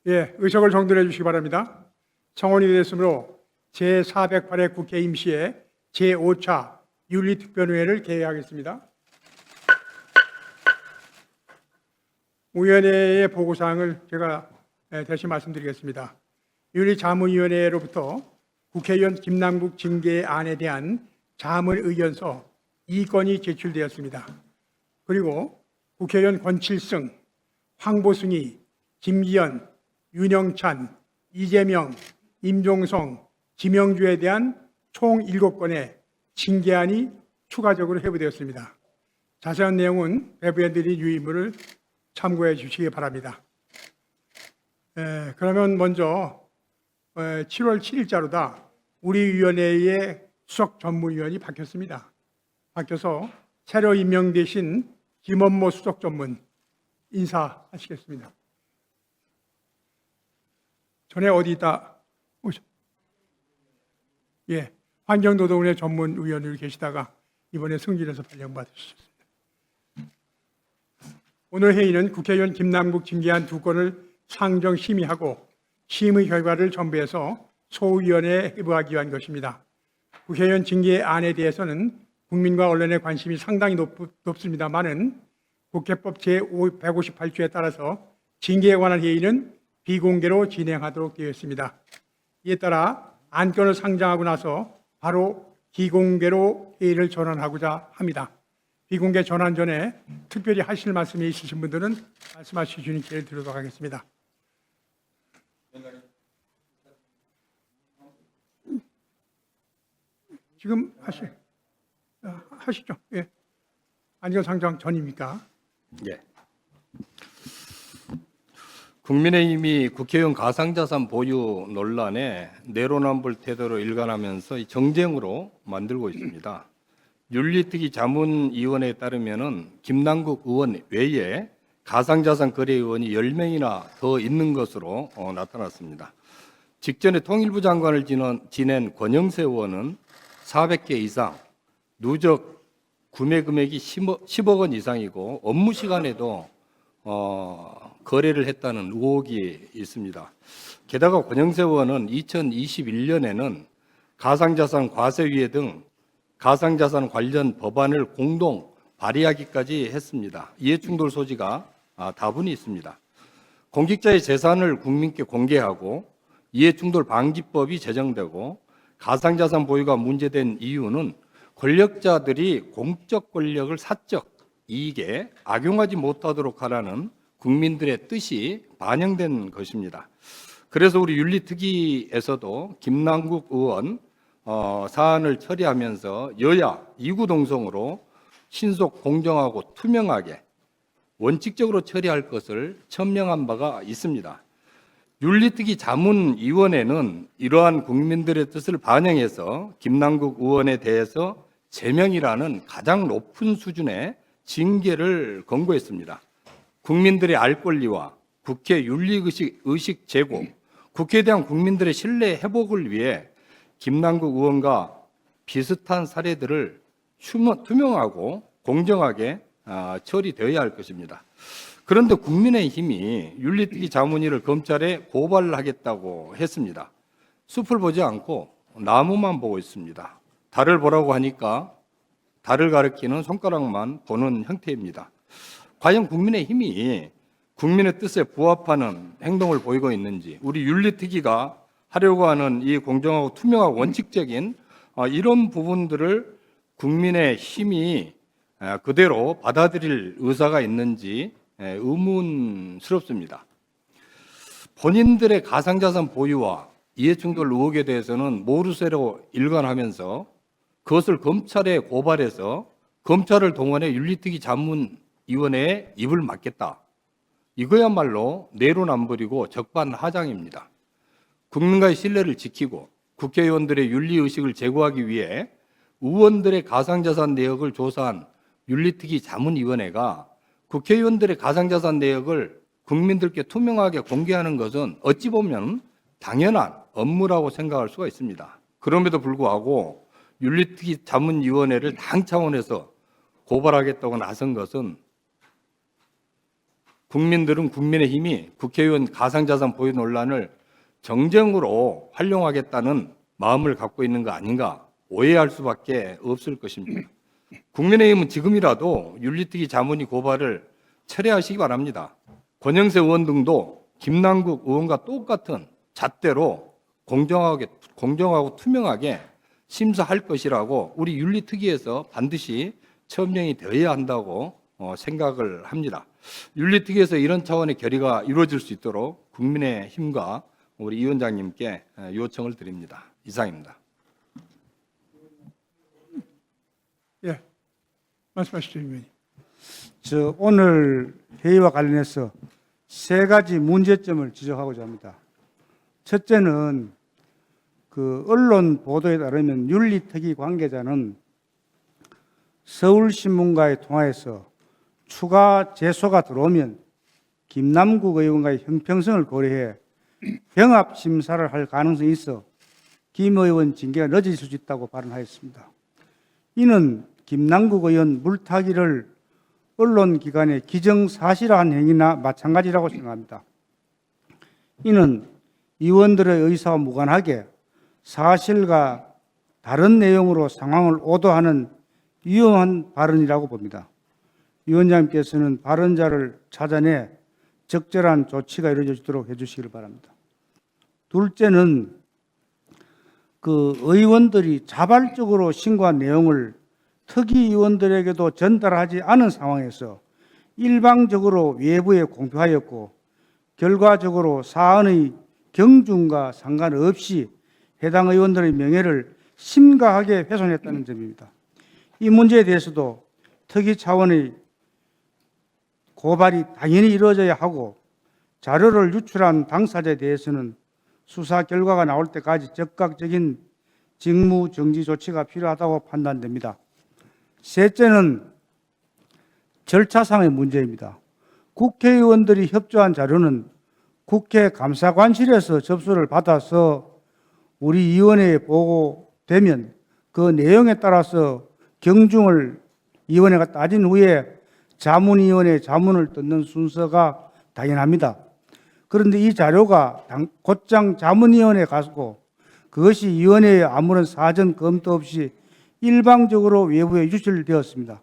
예, 의석을 정돈해 주시기 바랍니다. 청원이 됐으므로 제408회 국회 임시회 제5차 윤리특별회를 개회하겠습니다. 위원회의 보고사항을 제가 다시 말씀드리겠습니다. 윤리자문위원회로부터 국회의원 김남국 징계안에 대한 자문의견서 2건이 제출되었습니다. 그리고 국회의원 권칠승, 황보승이, 김기현, 윤영찬, 이재명, 임종성, 지명주에 대한 총 7건의 징계안이 추가적으로 회부되었습니다. 자세한 내용은 배부위원들이 유의문을 참고해 주시기 바랍니다. 그러면 먼저 7월 7일자로다 우리 위원회의 수석 전문위원이 바뀌었습니다. 바뀌어서 새로 임명되신 김원모 수석 전문 인사하시겠습니다. 전에 어디 있다 오셨? 예, 환경노동위원회 전문위원으로 계시다가 이번에 승진해서 발령받으셨습니다. 오늘 회의는 국회의원 김남국 징계안 2건을 상정 심의하고 심의 결과를 첨부해서 소위원회에 회부하기 위한 것입니다. 국회의원 징계안에 대해서는 국민과 언론의 관심이 상당히 높습니다만은 국회법 제158조에 따라서 징계에 관한 회의는 비공개로 진행하도록 되어 있습니다. 이에 따라 안건을 상정하고 나서 바로 비공개로 회의를 전환하고자 합니다. 비공개 전환 전에 특별히 하실 말씀이 있으신 분들은 말씀하실 수 있는 기회를 드리도록 하겠습니다. 지금 하시죠. 예. 안건 상정 전입니까? 예. 국민의힘이 국회의원 가상자산 보유 논란에 내로남불 태도로 일관하면서 정쟁으로 만들고 있습니다. 윤리특위 자문위원회에 따르면은 김남국 의원 외에 가상자산 거래 의원이 10명이나 더 있는 것으로 나타났습니다. 직전에 통일부 장관을 지낸 권영세 의원은 400개 이상, 누적 구매 금액이 10억 원 이상이고 업무 시간에도 거래를 했다는 의혹이 있습니다. 게다가 권영세 의원은 2021년에는 가상자산 과세위에 등 가상자산 관련 법안을 공동 발의하기까지 했습니다. 이해충돌 소지가 다분히 있습니다. 공직자의 재산을 국민께 공개하고 이해충돌 방지법이 제정되고 가상자산 보유가 문제된 이유는 권력자들이 공적 권력을 사적 이익에 악용하지 못하도록 하라는 국민들의 뜻이 반영된 것입니다. 그래서 우리 윤리특위에서도 김남국 의원 사안을 처리하면서 여야 이구동성으로 신속 공정하고 투명하게 원칙적으로 처리할 것을 천명한 바가 있습니다. 윤리특위 자문위원회는 이러한 국민들의 뜻을 반영해서 김남국 의원에 대해서 제명이라는 가장 높은 수준의 징계를 권고했습니다. 국민들의 알 권리와 국회 윤리의식 제고, 국회에 대한 국민들의 신뢰 회복을 위해 김남국 의원과 비슷한 사례들을 투명하고 공정하게 처리되어야 할 것입니다. 그런데 국민의힘이 윤리특위 자문위를 검찰에 고발을 하겠다고 했습니다. 숲을 보지 않고 나무만 보고 있습니다. 달을 보라고 하니까 달을 가리키는 손가락만 보는 형태입니다. 과연 국민의힘이 국민의 뜻에 부합하는 행동을 보이고 있는지, 우리 윤리특위가 하려고 하는 이 공정하고 투명하고 원칙적인 이런 부분들을 국민의힘이 그대로 받아들일 의사가 있는지 의문스럽습니다. 본인들의 가상자산 보유와 이해충돌 의혹에 대해서는 모르쇠로 일관하면서 그것을 검찰에 고발해서 검찰을 동원해 윤리특위 자문위원회에 입을 막겠다. 이거야말로 내로남불이고 적반하장입니다. 국민과의 신뢰를 지키고 국회의원들의 윤리의식을 제고하기 위해 의원들의 가상자산 내역을 조사한 윤리특위 자문위원회가 국회의원들의 가상자산 내역을 국민들께 투명하게 공개하는 것은 어찌 보면 당연한 업무라고 생각할 수가 있습니다. 그럼에도 불구하고 윤리특위 자문위원회를 당 차원에서 고발하겠다고 나선 것은 국민들은 국민의힘이 국회의원 가상자산 보유 논란을 정쟁으로 활용하겠다는 마음을 갖고 있는 거 아닌가 오해할 수밖에 없을 것입니다. 국민의힘은 지금이라도 윤리특위 자문위 고발을 철회하시기 바랍니다. 권영세 의원 등도 김남국 의원과 똑같은 잣대로 공정하고 투명하게 심사할 것이라고 우리 윤리특위에서 반드시 천명이 되어야 한다고 생각을 합니다. 윤리특위에서 이런 차원의 결의가 이루어질 수 있도록 국민의힘과 우리 이 위원장님께 요청을 드립니다. 이상입니다. 예, 말씀하시죠, 위원님. 오늘 회의와 관련해서 세 가지 문제점을 지적하고자 합니다. 첫째는 언론 보도에 따르면 윤리특위 관계자는 서울신문과의 통화에서 추가 제소가 들어오면 김남국 의원과의 형평성을 고려해 병합 심사를 할 가능성이 있어 김 의원 징계가 늦어질 수 있다고 발언하였습니다. 이는 김남국 의원 물타기를 언론기관에 기정사실화한 행위나 마찬가지라고 생각합니다. 이는 의원들의 의사와 무관하게 사실과 다른 내용으로 상황을 오도하는 위험한 발언이라고 봅니다. 위원장님께서는 발언자를 찾아내 적절한 조치가 이루어지도록 해주시길 바랍니다. 둘째는 의원들이 자발적으로 신고한 내용을 특위 의원들에게도 전달하지 않은 상황에서 일방적으로 외부에 공표하였고 결과적으로 사안의 경중과 상관없이 해당 의원들의 명예를 심각하게 훼손했다는 점입니다. 이 문제에 대해서도 특위 차원의 고발이 당연히 이루어져야 하고 자료를 유출한 당사자에 대해서는 수사 결과가 나올 때까지 적극적인 직무 정지 조치가 필요하다고 판단됩니다. 셋째는 절차상의 문제입니다. 국회의원들이 협조한 자료는 국회 감사관실에서 접수를 받아서 우리 위원회에 보고되면 그 내용에 따라서 경중을 위원회가 따진 후에 자문위원회 자문을 듣는 순서가 당연합니다. 그런데 이 자료가 곧장 자문위원회에 가고 그것이 위원회에 아무런 사전 검토 없이 일방적으로 외부에 유출되었습니다.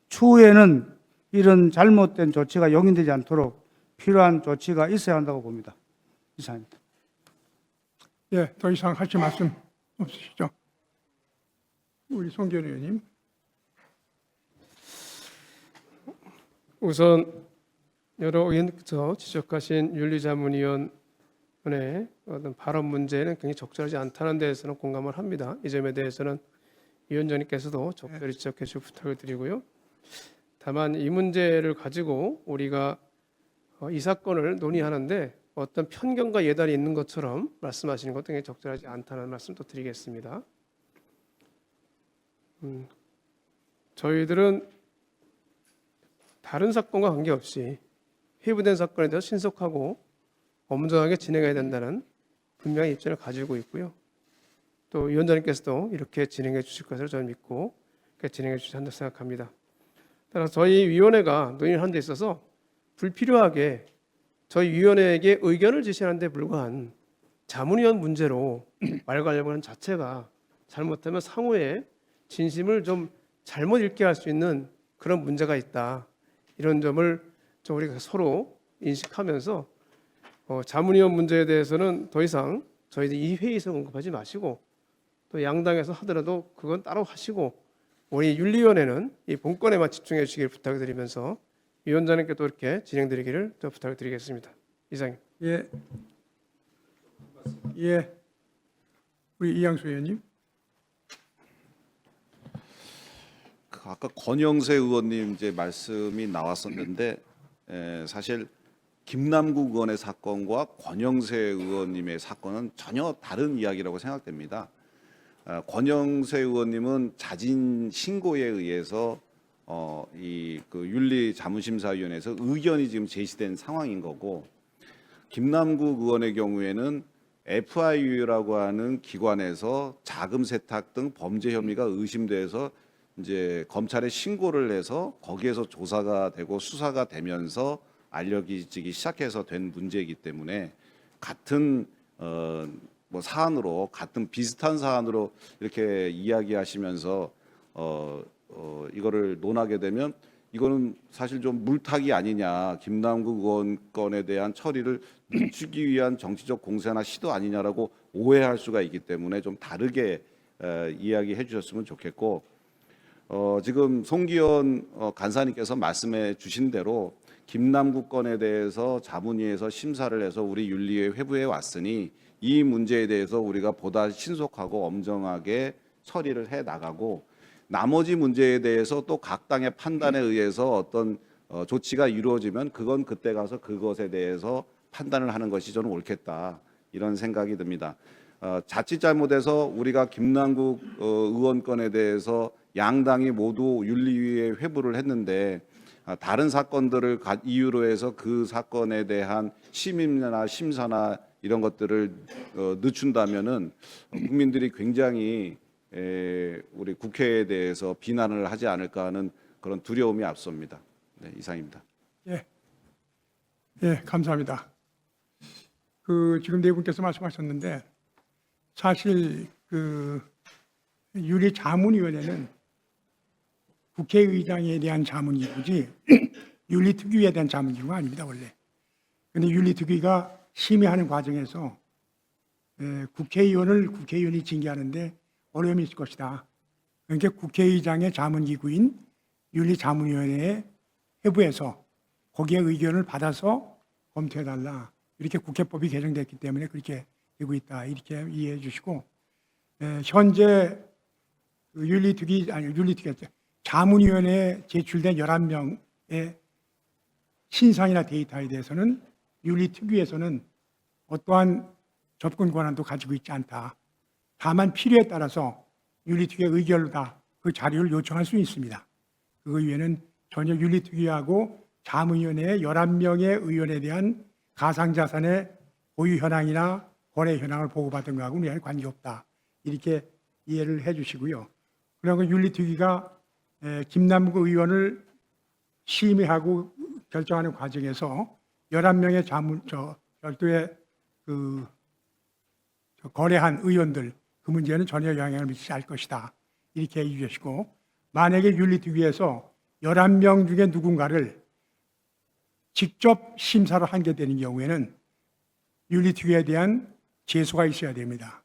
추후에는 이런 잘못된 조치가 용인되지 않도록 필요한 조치가 있어야 한다고 봅니다. 이상입니다. 예, 더 이상 하실 말씀 없으시죠? 우리 송기현 의원님. 우선 여러 의원께서 지적하신 윤리자문위원회 어떤 발언 문제는 굉장히 적절하지 않다는 데에서는 공감을 합니다. 이 점에 대해서는 위원장님께서도 적절히 지적해 주실 부탁을 드리고요. 다만 이 문제를 가지고 우리가 이 사건을 논의하는데 어떤 편견과 예단이 있는 것처럼 말씀하시는 것 등에 적절하지 않다는 말씀도 드리겠습니다. 저희들은 다른 사건과 관계없이 회부된 사건에 대해서 신속하고 엄정하게 진행해야 된다는 분명한 입장을 가지고 있고요. 또 위원장님께서도 이렇게 진행해 주실 것을 저는 믿고 진행해 주셔야 한다고 생각합니다. 따라서 저희 위원회가 논의를 하는 데 있어서 불필요하게 저희 위원회에게 의견을 제시하는 데 불과한 자문위원 문제로 말 걸려고 하는 자체가 잘못하면 상호에 진심을 좀 잘못 읽게 할 수 있는 그런 문제가 있다. 이런 점을 좀 우리가 서로 인식하면서 자문위원 문제에 대해서는 더 이상 저희들이 이 회의에서 언급하지 마시고 또 양당에서 하더라도 그건 따로 하시고 우리 윤리위원회는 이 본건에만 집중해 주시길 부탁드리면서 위원장님께도 이렇게 진행드리기를 또 부탁을 드리겠습니다. 이상입니다. 예. 예. 우리 이양수 의원님. 아까 권영세 의원님 이제 말씀이 나왔었는데 사실 김남국 의원의 사건과 권영세 의원님의 사건은 전혀 다른 이야기라고 생각됩니다. 권영세 의원님은 자진 신고에 의해서 그 윤리자문심사위원회에서 의견이 지금 제시된 상황인 거고, 김남국 의원의 경우에는 FIU라고 하는 기관에서 자금 세탁 등 범죄 혐의가 의심돼서 이제 검찰에 신고를 해서 거기에서 조사가 되고 수사가 되면서 알려지기 시작해서 된 문제이기 때문에 같은 뭐 사안으로 같은 비슷한 사안으로 이렇게 이야기하시면서 이거를 논하게 되면 이거는 사실 좀 물타기 아니냐, 김남국 의원 건에 대한 처리를 늦추기 위한 정치적 공세나 시도 아니냐라고 오해할 수가 있기 때문에 좀 다르게 이야기해 주셨으면 좋겠고, 지금 송기현 간사님께서 말씀해 주신 대로 김남국 건에 대해서 자문위에서 심사를 해서 우리 윤리위에 회부해 왔으니 이 문제에 대해서 우리가 보다 신속하고 엄정하게 처리를 해 나가고, 나머지 문제에 대해서 또 각 당의 판단에 의해서 어떤 조치가 이루어지면 그건 그때 가서 그것에 대해서 판단을 하는 것이 저는 옳겠다, 이런 생각이 듭니다. 자칫 잘못해서 우리가 김남국 의원 건에 대해서 양당이 모두 윤리위에 회부를 했는데 다른 사건들을 이유로 해서 그 사건에 대한 심의나 심사나 이런 것들을 늦춘다면은 국민들이 굉장히 우리 국회에 대해서 비난을 하지 않을까 하는 그런 두려움이 앞섭니다. 네, 이상입니다. 예, 감사합니다. 지금 네 분께서 말씀하셨는데 사실 윤리자문위원회는 국회의장에 대한 자문기구지 윤리특위에 대한 자문기구가 아닙니다, 원래. 그런데 윤리특위가 심의하는 과정에서 국회의원을 국회의원이 징계하는데 어려움이 있을 것이다. 그러니까 국회의장의 자문기구인 윤리자문위원회에 회부해서 거기에 의견을 받아서 검토해달라. 이렇게 국회법이 개정됐기 때문에 그렇게 되고 있다. 이렇게 이해해 주시고, 현재 윤리특위 자문위원회에 제출된 11명의 신상이나 데이터에 대해서는 윤리특위에서는 어떠한 접근 권한도 가지고 있지 않다. 다만 필요에 따라서 윤리특위의 의결로 다 그 자료를 요청할 수 있습니다. 그 이외에는 전혀 윤리특위하고 자문위원회의 11명의 의원에 대한 가상자산의 보유 현황이나 거래 현황을 보고받은 거하고 우리는 관계없다. 이렇게 이해를 해 주시고요. 그리고 윤리특위가 김남국 의원을 심의하고 결정하는 과정에서 11명의 별도의 거래한 의원들, 그 문제는 전혀 영향을 미치지 않을 것이다. 이렇게 얘기해 주시고, 만약에 윤리특위에서 11명 중에 누군가를 직접 심사를 하게 되는 경우에는 윤리특위에 대한 제소가 있어야 됩니다.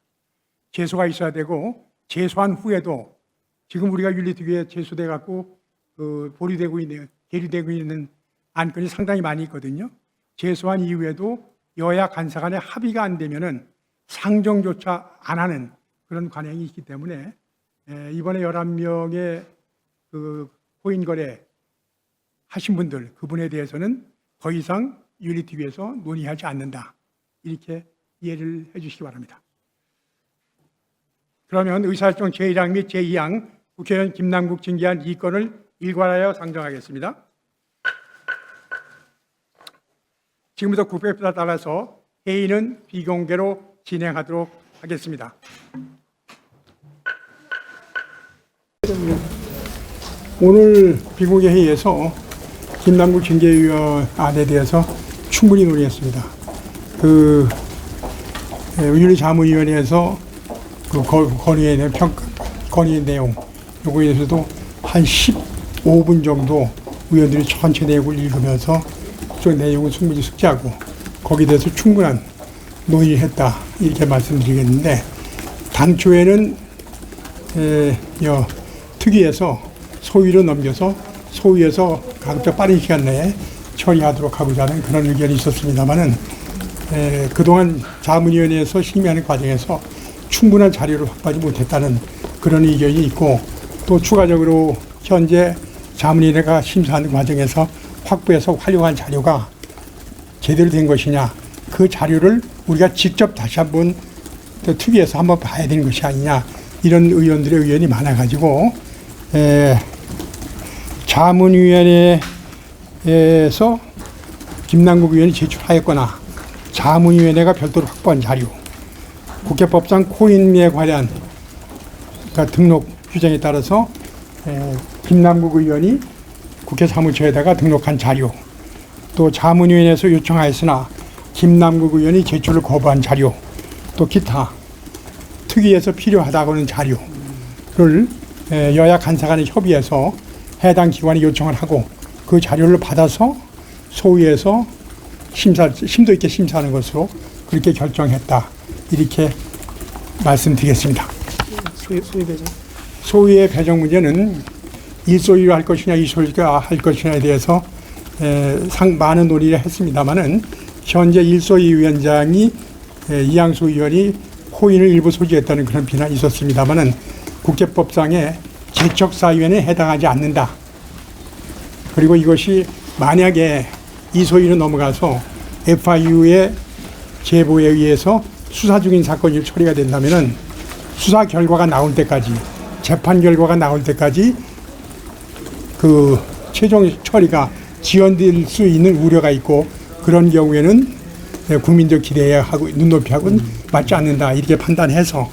제소가 있어야 되고, 제소한 후에도 지금 우리가 윤리특위에 제소돼 갖고 계류되고 있는 안건이 상당히 많이 있거든요. 제소한 이후에도 여야 간사 간의 합의가 안 되면은 상정조차 안 하는 그런 관행이 있기 때문에 이번에 11명의 코인 거래 하신 분들, 그분에 대해서는 더 이상 윤리특위에서 논의하지 않는다. 이렇게 이해를 해 주시기 바랍니다. 그러면 의사일정 제1항 및 제2항 국회의원 김남국 징계한 2건을 일괄하여 상정하겠습니다. 지금부터 국회법에 따라서 회의는 비공개로 진행하도록 하겠습니다. 오늘 비공개 회의에서 김남국 징계위원안에 대해서 충분히 논의했습니다. 윤리자문위원회에서 건의에 대한 건의 내용, 요거에 대해서도 한 15분 정도 의원들이 천천히 내용을 읽으면서 그 내용을 충분히 숙지하고 거기에 대해서 충분한 논의를 했다. 이렇게 말씀드리겠는데, 당초에는 특위에서 소위로 넘겨서 소위에서 가급적 빠른 시간 내에 처리하도록 하고자 하는 그런 의견이 있었습니다만은 그동안 자문위원회에서 심의하는 과정에서 충분한 자료를 확보하지 못했다는 그런 의견이 있고, 또 추가적으로 현재 자문위원회가 심사하는 과정에서 확보해서 활용한 자료가 제대로 된 것이냐, 그 자료를 우리가 직접 다시 한번 특위에서 한번 봐야 되는 것이 아니냐, 이런 의원들의 의견이 많아가지고 자문위원회에서 김남국 의원이 제출하였거나 자문위원회가 별도로 확보한 자료, 국회법상 코인에 관한 등록 규정에 따라서 김남국 의원이 국회 사무처에다가 등록한 자료, 또 자문위원회에서 요청하였으나 김남국 의원이 제출을 거부한 자료, 또 기타 특위에서 필요하다고 하는 자료를 여야 간사 간에 협의해서 해당 기관이 요청을 하고 그 자료를 받아서 소위에서 심도 있게 심사하는 것으로 그렇게 결정했다. 이렇게 말씀드리겠습니다. 소위 배정. 소위의 배정 문제는 일소위로 할 것이냐 이소위가 할 것이냐에 대해서 많은 논의를 했습니다마는 현재 일소위 위원장이 이양수 의원이 호인을 일부 소지했다는 그런 비난이 있었습니다마는 국회법상의 제척사위원회에 해당하지 않는다. 그리고 이것이 만약에 이소위로 넘어가서 FIU의 제보에 의해서 수사 중인 사건이 처리가 된다면은 수사 결과가 나올 때까지, 재판 결과가 나올 때까지 그 최종 처리가 지연될 수 있는 우려가 있고, 그런 경우에는 국민적 기대하고 눈높이하고는 맞지 않는다, 이렇게 판단해서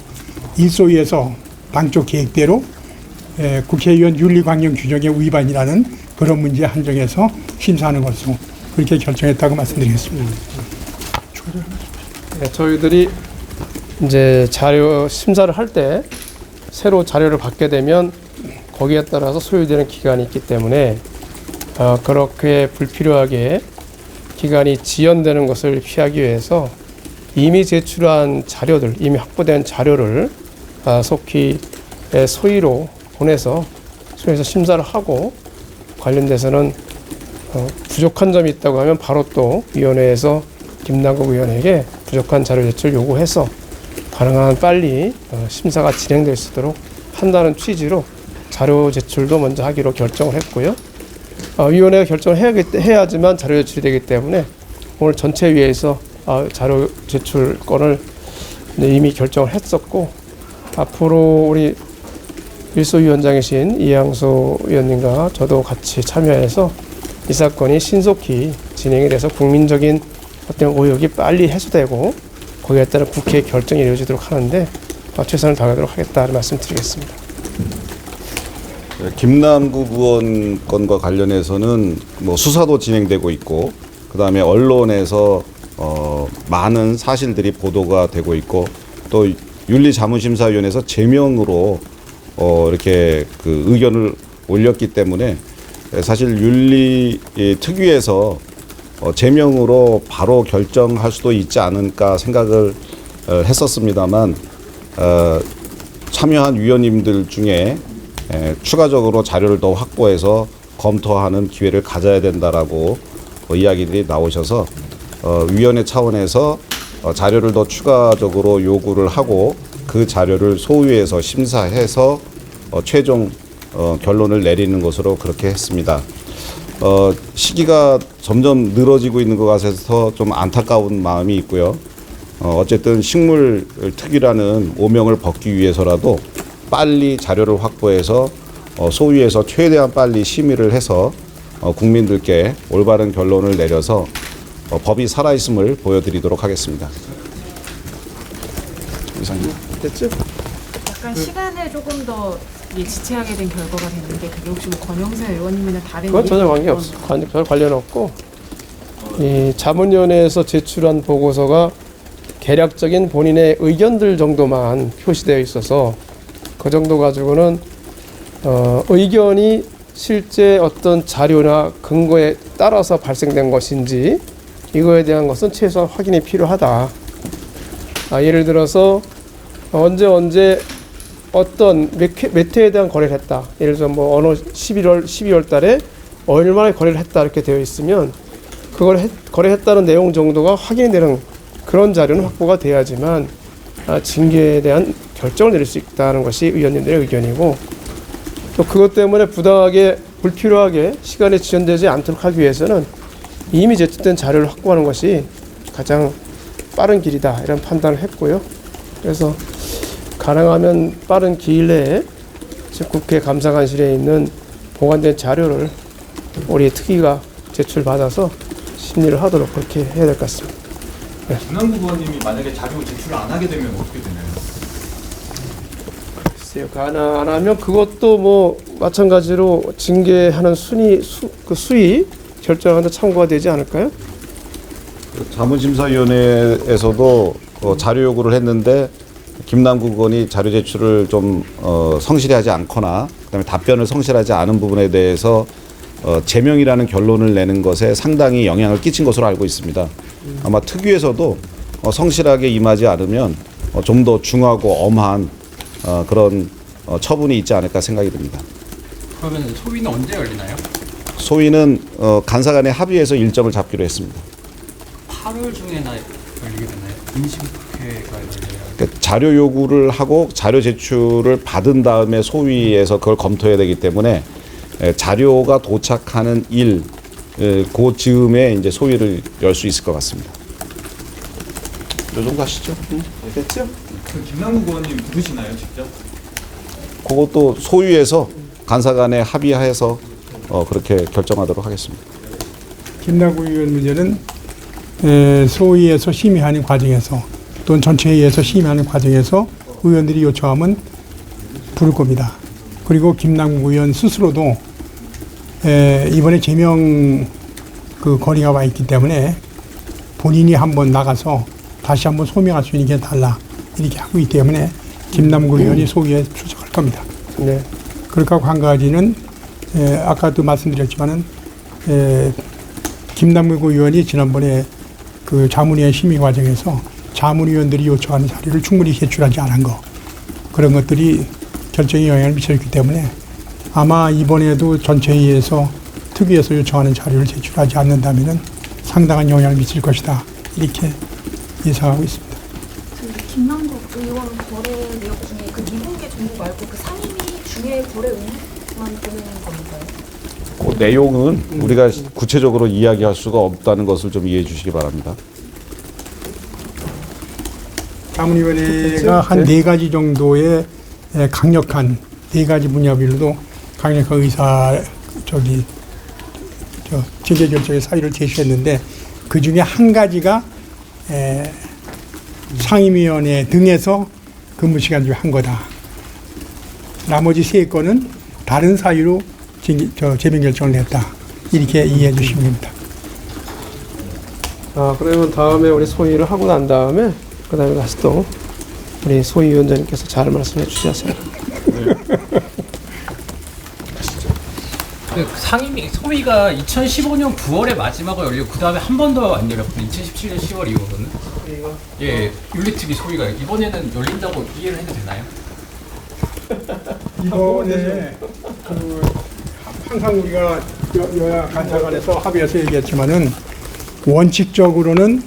일소위에서 당초 계획대로 국회의원 윤리강령 규정의 위반이라는 그런 문제에 한정해서 심사하는 것으로 그렇게 결정했다고 말씀드리겠습니다. 네, 저희들이 이제 자료 심사를 할 때 새로 자료를 받게 되면 거기에 따라서 소요되는 기간이 있기 때문에 그렇게 불필요하게 기간이 지연되는 것을 피하기 위해서 이미 제출한 자료들, 이미 확보된 자료를 속히 소위로 보내서 소위에서 심사를 하고, 관련돼서는 부족한 점이 있다고 하면 바로 또 위원회에서 김남국 의원에게 부족한 자료 제출 요구해서 가능한 한 빨리 심사가 진행될 수 있도록 한다는 취지로 자료 제출도 먼저 하기로 결정을 했고요. 위원회가 결정을 해야지만 자료 제출이 되기 때문에 오늘 전체위에서 자료 제출 건을 이미 결정을 했었고, 앞으로 우리 일소위원장이신 이양수 위원님과 저도 같이 참여해서 이 사건이 신속히 진행이 돼서 국민적인 어떤 의혹이 빨리 해소되고 거기에 따른 국회 결정이 이루어지도록 하는데 최선을 다하도록 하겠다는 말씀드리겠습니다. 김남국 의원 건과 관련해서는 뭐 수사도 진행되고 있고, 그다음에 언론에서 많은 사실들이 보도가 되고 있고, 또 윤리자문심사위원회에서 제명으로 이렇게 그 의견을 올렸기 때문에 사실 윤리 특위에서 제명으로 바로 결정할 수도 있지 않을까 생각을 했었습니다만, 참여한 위원님들 중에 추가적으로 자료를 더 확보해서 검토하는 기회를 가져야 된다라고 이야기들이 나오셔서 위원회 차원에서 자료를 더 추가적으로 요구를 하고 그 자료를 소위에서 심사해서 최종 결론을 내리는 것으로 그렇게 했습니다. 시기가 점점 늘어지고 있는 것 같아서 좀 안타까운 마음이 있고요. 어쨌든 식물 특위라는 오명을 벗기 위해서라도 빨리 자료를 확보해서 소위에서 최대한 빨리 심의를 해서 국민들께 올바른 결론을 내려서 법이 살아있음을 보여드리도록 하겠습니다. 이상입니다. 됐죠? 약간 시간을 조금 더 지체하게 된 결과가 됐는데 그게 혹시 뭐 권영세 의원님이나 다른 그건 전혀 관계 없어. 별 관련 없고, 이 자문위원회에서 제출한 보고서가 개략적인 본인의 의견들 정도만 표시되어 있어서 그 정도 가지고는 의견이 실제 어떤 자료나 근거에 따라서 발생된 것인지 이거에 대한 것은 최소한 확인이 필요하다. 예를 들어서 언제 어떤 몇 회에 대한 거래를 했다. 예를 들어서 뭐 어느 12월 달에 얼마나 거래를 했다 이렇게 되어 있으면 그걸 거래했다는 내용 정도가 확인되는 그런 자료는 확보가 돼야지만 징계에 대한 결정을 내릴 수 있다는 것이 의원님들의 의견이고, 또 그것 때문에 부당하게 불필요하게 시간이 지연되지 않도록 하기 위해서는 이미 제출된 자료를 확보하는 것이 가장 빠른 길이다, 이런 판단을 했고요. 그래서 가능하면 빠른 기일 내에 즉 국회 감사관실에 있는 보관된 자료를 우리 특위가 제출받아서 심리를 하도록 그렇게 해야 될 것 같습니다. 김남국 의원님이 만약에 자료 제출을 안 하게 되면 어떻게 되나요? 글쎄요, 안 하면 그것도 뭐 마찬가지로 징계하는 수위 결정하는 데 참고가 되지 않을까요? 자문심사위원회에서도 자료 요구를 했는데 김남국 의원이 자료 제출을 좀 성실히 하지 않거나 그다음에 답변을 성실하지 않은 부분에 대해서 제명이라는 결론을 내는 것에 상당히 영향을 끼친 것으로 알고 있습니다. 아마 특위에서도 성실하게 임하지 않으면 좀 더 중하고 엄한 그런 처분이 있지 않을까 생각이 듭니다. 그러면 소위는 언제 열리나요? 소위는 간사 간에 합의해서 일정을 잡기로 했습니다. 8월 중에나 열리게 되나요? 임시국회가 열려요. 그러니까 자료 요구를 하고 자료 제출을 받은 다음에 소위에서 그걸 검토해야 되기 때문에 자료가 도착하는 그 즈음에 이제 소위를 열 수 있을 것 같습니다. 요 정도 하시죠? 됐죠? 그 김남국 의원님 부르시나요, 직접? 그것도 소위에서 간사 간에 합의해서 그렇게 결정하도록 하겠습니다. 김남국 의원 문제는 소위에서 심의하는 과정에서 또는 전체회의에서 심의하는 과정에서 의원들이 요청하면 부를 겁니다. 그리고 김남국 의원 스스로도 이번에 제명 그 건의가 와 있기 때문에 본인이 한번 나가서 다시 한번 소명할 수 있는 게 달라 이렇게 하고 있기 때문에 김남국 의원이 소위에 출석할 겁니다. 네. 그러니까 한 가지는 아까도 말씀드렸지만은 김남국 의원이 지난번에 그 자문위원 심의 과정에서 자문위원들이 요청하는 자료를 충분히 제출하지 않은 거 그런 것들이 결정에 영향을 미쳤기 때문에 아마 이번에도 전체회의에서 특위에서 요청하는 자료를 제출하지 않는다면은 상당한 영향을 미칠 것이다 이렇게 예상하고 있습니다. 김남국 의원 거래 내역 중에 그 미공개 정보 말고 그 상임위 중에 거래 의혹만 보는 건가요? 그 내용은 우리가 구체적으로 이야기할 수가 없다는 것을 좀 이해해 주시기 바랍니다. 자문위원회가 한 네 가지 정도의 강력한 네 가지 분야별로도 강력한 징계 결정의 사유를 제시했는데 그 중에 한 가지가 상임위원회 등에서 근무 시간 중에 한 거다. 나머지 세 건은 다른 사유로 제명 결정을 냈다. 이렇게 이해해 주시면 됩니다. 그러면 다음에 우리 소위를 하고 난 다음에 그 다음에 다시 또 우리 소위위원장님께서 잘 말씀해 주셔서 소위가 2015년 9월에 마지막으로 열리고 그 다음에 한 번 더 안 열렸거든요. 2017년 10월 이후로는. 예, 윤리특위 소위가 이번에는 열린다고 이해를 해도 되나요? 이번에 항상 우리가 여야 간사간에서 합의해서 얘기했지만은 원칙적으로는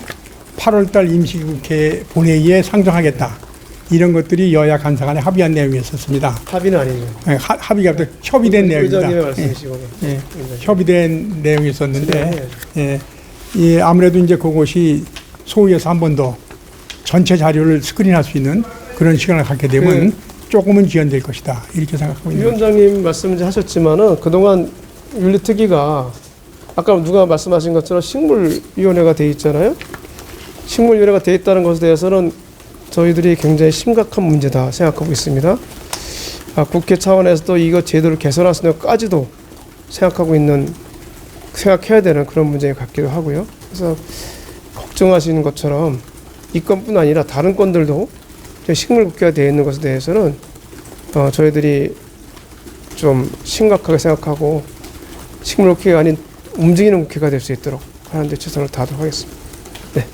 8월달 임시국회 본회의에 상정하겠다. 이런 것들이 여야 간사간에 합의한 내용이었습니다. 합의는 아니죠. 합의가 협의된 내용입니다. 의장님의 말씀이시고. 협의된 내용이 있었는데 아무래도 이제 그것이 소위에서 한 번 더 전체 자료를 스크린할 수 있는 그런 시간을 갖게 되면 조금은 지연될 것이다 이렇게 생각하고 있습니다. 위원장님 말씀 이제 하셨지만은 그동안 윤리특위가 아까 누가 말씀하신 것처럼 식물위원회가 돼 있잖아요. 식물위원회가 돼 있다는 것에 대해서는 저희들이 굉장히 심각한 문제다 생각하고 있습니다. 국회 차원에서도 이거 제도를 개선할 수 있는 것까지도 생각해야 되는 그런 문제 같기도 하고요. 그래서 걱정하시는 것처럼 이 건뿐 아니라 다른 건들도 식물국회가 되어 있는 것에 대해서는 저희들이 좀 심각하게 생각하고 식물국회가 아닌 움직이는 국회가 될 수 있도록 하는 데 최선을 다하도록 하겠습니다. 네.